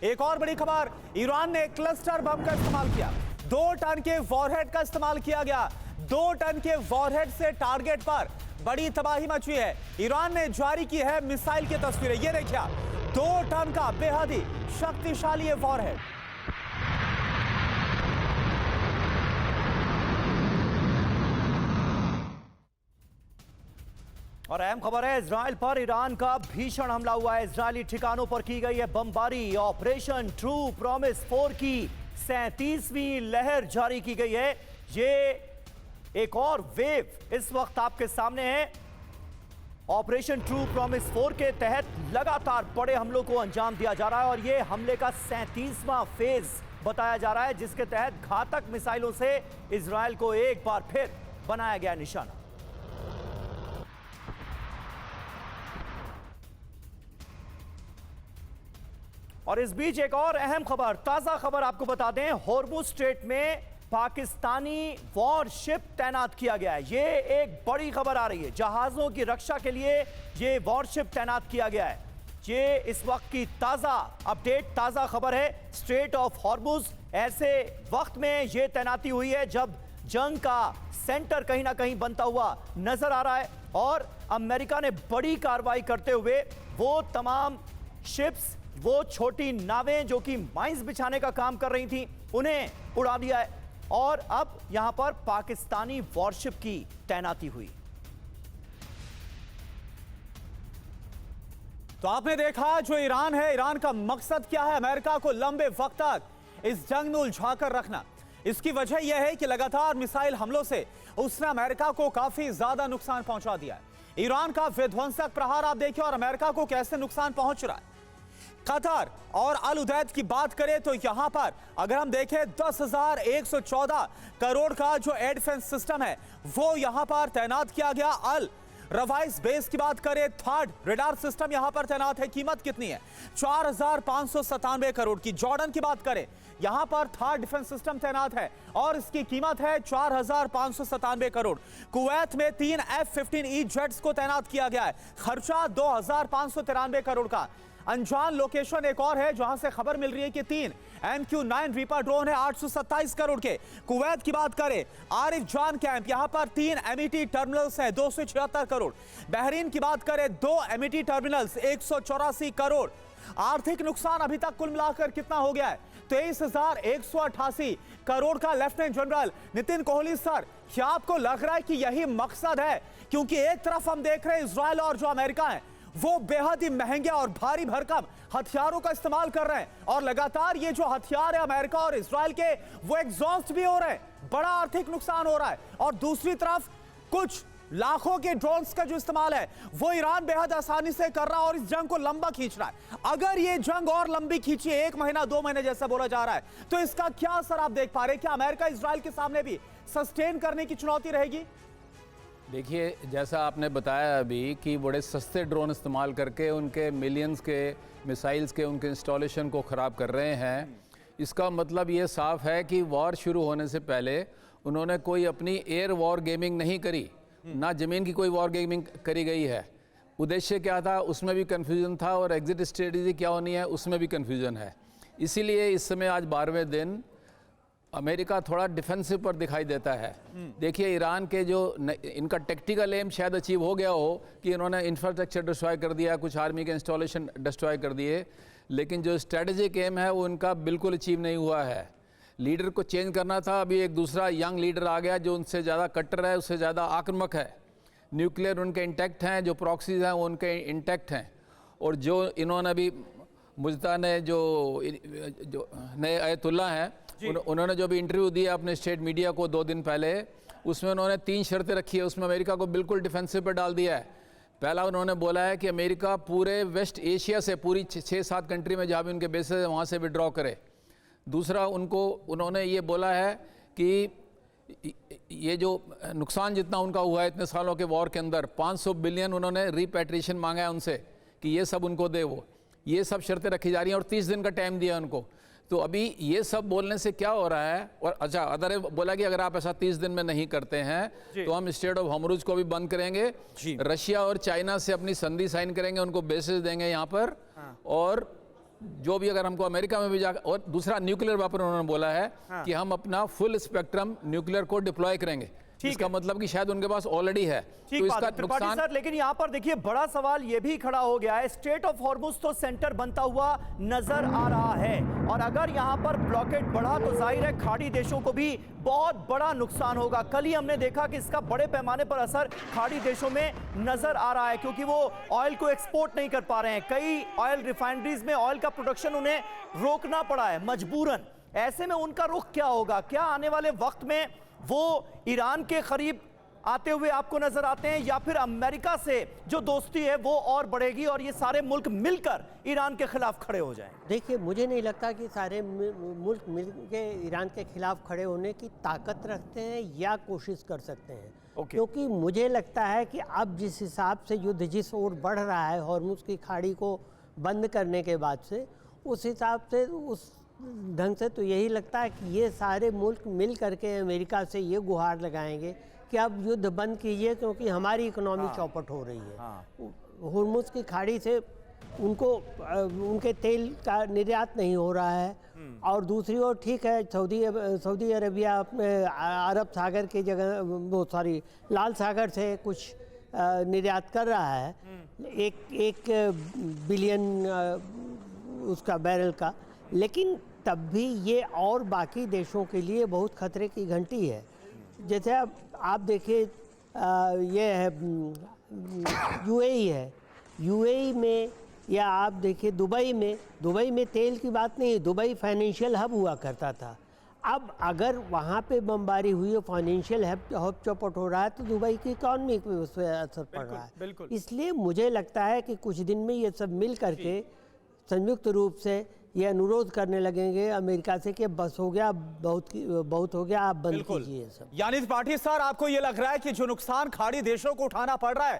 एक और बड़ी खबर, ईरान ने क्लस्टर बम का इस्तेमाल किया। 2 टन के वॉरहेड का इस्तेमाल किया गया। 2 टन के वॉरहेड से टारगेट पर बड़ी तबाही मची है। ईरान ने जारी की है मिसाइल की तस्वीरें। ये देखिए 2 टन का बेहद ही शक्तिशाली वॉरहेड। और अहम खबर है, इजराइल पर ईरान का भीषण हमला हुआ है। इजरायली ठिकानों पर की गई है बमबारी। ऑपरेशन ट्रू प्रॉमिस 4 की 37वीं लहर जारी की गई है। ये एक और वेव इस वक्त आपके सामने है। ऑपरेशन ट्रू प्रॉमिस 4 के तहत लगातार बड़े हमलों को अंजाम दिया जा रहा है और यह हमले का 37वां फेज बताया जा रहा है, जिसके तहत घातक मिसाइलों से इजराइल को एक बार फिर बनाया गया निशाना। और इस बीच एक और अहम खबर, ताजा खबर आपको बता दें, होर्मुज स्ट्रेट में पाकिस्तानी वॉरशिप तैनात किया गया है। ये एक बड़ी खबर आ रही है। जहाजों की रक्षा के लिए ये वॉरशिप तैनात किया गया है। ये इस वक्त की ताजा अपडेट, ताजा खबर है। स्ट्रेट ऑफ होर्मुज ऐसे वक्त में ये तैनाती हुई है जब जंग का सेंटर कहीं ना कहीं बनता हुआ नजर आ रहा है और अमेरिका ने बड़ी कार्रवाई करते हुए वो तमाम शिप्स, वो छोटी नावें जो कि माइंस बिछाने का काम कर रही थी, उन्हें उड़ा दिया है और अब यहां पर पाकिस्तानी वॉरशिप की तैनाती हुई। तो आपने देखा जो ईरान है, ईरान का मकसद क्या है? अमेरिका को लंबे वक्त तक इस जंग में उलझाकर रखना। इसकी वजह यह है कि लगातार मिसाइल हमलों से उसने अमेरिका को काफी ज्यादा नुकसान पहुंचा दिया है। ईरान का विध्वंसक प्रहार आप देखिए और अमेरिका को कैसे नुकसान पहुंच रहा है। कतर और अल उदैद की बात करें तो यहां पर अगर हम देखें 10,114 करोड़ का जो एयर डिफेंस सिस्टम है वो यहां पर तैनात किया गया। अल रवाइस बेस की बात करें, थर्ड रेडार सिस्टम यहां पर तैनात है। कीमत कितनी है? 4,597 करोड़ की। जॉर्डन की बात करें, यहां पर थर्ड डिफेंस सिस्टम तैनात है और इसकी कीमत है 4,597 करोड़। कुवैत में 3 F-15E जेट्स को तैनात किया गया है। खर्चा 2,593 करोड़ का। अनजान लोकेशन एक और है जहां से खबर मिल रही है कि 3 MQ-9 रीपर ड्रोन है 827 करोड़ के। कुवैत की बात करें, आरिफ जान कैंप, यहां पर 3 MET टर्मिनल्स हैं 276 करोड़। बहरीन की बात करें 2 MET टर्मिनल्स 184 करोड़। आर्थिक नुकसान अभी तक कुल मिलाकर कितना हो गया है? 23,188 करोड़ का। Lieutenant general Nitin Kohli sir, क्या आपको लग रहा है कि यही मकसद है? क्योंकि एक तरफ हम देख रहे हैं इजराइल और जो अमेरिका है वो बेहद ही महंगे और भारी भरकम हथियारों का इस्तेमाल कर रहे हैं और लगातार ये जो हथियार है अमेरिका और इजराइल के वो एग्जॉस्ट भी हो रहे हैं, बड़ा आर्थिक नुकसान हो रहा है। और दूसरी तरफ कुछ लाखों के ड्रोन्स का जो इस्तेमाल है वो ईरान बेहद आसानी से कर रहा है और इस जंग को लंबा खींच रहा है। अगर ये जंग और लंबी खींची, 1 महीना 2 महीने जैसा बोला जा रहा है, तो इसका क्या असर आप देख पा रहे हैं? क्या अमेरिका इजराइल के सामने भी सस्टेन करने की चुनौती रहेगी? देखिए, जैसा आपने बताया अभी कि बड़े सस्ते ड्रोन इस्तेमाल करके उनके मिलियंस के मिसाइल्स के उनके इंस्टॉलेशन को ख़राब कर रहे हैं। इसका मतलब ये साफ है कि वॉर शुरू होने से पहले उन्होंने कोई अपनी एयर वॉर गेमिंग नहीं करी, ना ज़मीन की कोई वॉर गेमिंग करी गई है। उद्देश्य क्या था उसमें भी कन्फ्यूज़न था और एग्जिट स्ट्रेटजी क्या होनी है उसमें भी कन्फ्यूज़न है। इसीलिए इस समय आज 12वें दिन अमेरिका थोड़ा डिफेंसिव पर दिखाई देता है। देखिए, ईरान के जो इनका टेक्टिकल एम शायद अचीव हो गया हो कि इन्होंने इंफ्रास्ट्रक्चर डिस्ट्रॉय कर दिया, कुछ आर्मी के इंस्टॉलेशन डिस्ट्रॉय कर दिए, लेकिन जो स्ट्रेटेजिक एम है वो इनका बिल्कुल अचीव नहीं हुआ है। लीडर को चेंज करना था, अभी एक दूसरा यंग लीडर आ गया जो उनसे ज़्यादा कट्टर है, उससे ज़्यादा आक्रामक है। न्यूक्लियर उनके इंटैक्ट हैं, जो प्रॉक्सीज हैं वो उनके इंटैक्ट हैं। और जो इन्होंने अभी मुज्तबा ने जो नए आयतुल्ला हैं उन्होंने जो भी इंटरव्यू दिया अपने स्टेट मीडिया को 2 दिन पहले, उसमें उन्होंने 3 शर्तें रखी है। उसमें अमेरिका को बिल्कुल डिफेंसिव पर डाल दिया है। पहला उन्होंने बोला है कि अमेरिका पूरे वेस्ट एशिया से, पूरी 6-7 कंट्री में जहाँ भी उनके बेसेस है वहाँ से विड्रॉ करे। दूसरा उन्होंने ये बोला है कि ये जो नुकसान जितना उनका हुआ है इतने सालों के वॉर के अंदर, 500 बिलियन उन्होंने रिपैट्रिएशन मांगा है उनसे कि ये सब उनको दे। वो ये सब शर्तें रखी जा रही हैं और 30 दिन का टाइम दिया उनको। तो अभी ये सब बोलने से क्या हो रहा है? और अच्छा, अदर बोला कि अगर आप ऐसा 30 दिन में नहीं करते हैं तो हम स्ट्रेट ऑफ होर्मुज को भी बंद करेंगे, रशिया और चाइना से अपनी संधि साइन करेंगे, उनको बेसिस देंगे यहाँ पर, और जो भी अगर हमको अमेरिका में भी जा, और दूसरा न्यूक्लियर वेपन उन्होंने बोला है कि हम अपना फुल स्पेक्ट्रम न्यूक्लियर को डिप्लॉय करेंगे। इसका मतलब कि शायद उनके पास ऑलरेडी है, तो इसका नुकसान। सर, लेकिन यहाँ पर देखिए बड़ा सवाल ये भी खड़ा हो गया है, स्ट्रेट ऑफ हॉर्मुज तो सेंटर बनता हुआ नजर आ रहा है, और अगर यहाँ पर ब्लॉकेट बढ़ा तो जाहिर है खाड़ी देशों को भी बहुत बड़ा नुकसान होगा। कल ही हमने देखा कि इसका बड़े पैमाने पर असर खाड़ी देशों में नजर आ रहा है, क्योंकि वो ऑयल को एक्सपोर्ट नहीं कर पा रहे हैं। कई ऑयल रिफाइनरीज में ऑयल का प्रोडक्शन उन्हें रोकना पड़ा है मजबूरन। ऐसे में उनका रुख क्या होगा? क्या आने वाले वक्त में वो ईरान के करीब आते हुए आपको नजर आते हैं, या फिर अमेरिका से जो दोस्ती है वो और बढ़ेगी और ये सारे मुल्क मिलकर ईरान के खिलाफ खड़े हो जाएं? देखिए, मुझे नहीं लगता कि सारे मुल्क मिलकर ईरान के खिलाफ खड़े होने की ताकत रखते हैं या कोशिश कर सकते हैं। क्योंकि मुझे लगता है कि अब जिस हिसाब से युद्ध जिस ओर बढ़ रहा है हॉर्मुज की खाड़ी को बंद करने के बाद से, उस हिसाब से उस ढंग से तो यही लगता है कि ये सारे मुल्क मिल करके अमेरिका से ये गुहार लगाएंगे कि अब युद्ध बंद कीजिए, क्योंकि हमारी इकोनॉमी चौपट हो रही है। हॉर्मुज की खाड़ी से उनको उनके तेल का निर्यात नहीं हो रहा है, और दूसरी ओर ठीक है सऊदी अरबिया अपने अरब सागर की जगह वो लाल सागर से कुछ निर्यात कर रहा है, एक बिलियन उसका बैरल का, लेकिन तब भी ये और बाकी देशों के लिए बहुत खतरे की घंटी है। जैसे अब आप देखिए ये है यूएई है, यूएई में, या आप देखिए दुबई में तेल की बात नहीं है, दुबई फाइनेंशियल हब हुआ करता था। अब अगर वहाँ पे बमबारी हुई और फाइनेंशियल हब चौपट हो रहा है तो दुबई की इकॉनमी पे उस पर असर पड़ रहा है। इसलिए मुझे लगता है कि कुछ दिन में ये सब मिल करके संयुक्त रूप से ये अनुरोध करने लगेंगे अमेरिका से कि बस हो गया, बहुत हो गया, आप बंद कीजिए सब। यानी त्रिपाठी सर, आपको ये लग रहा है कि जो नुकसान खाड़ी देशों को उठाना पड़ रहा है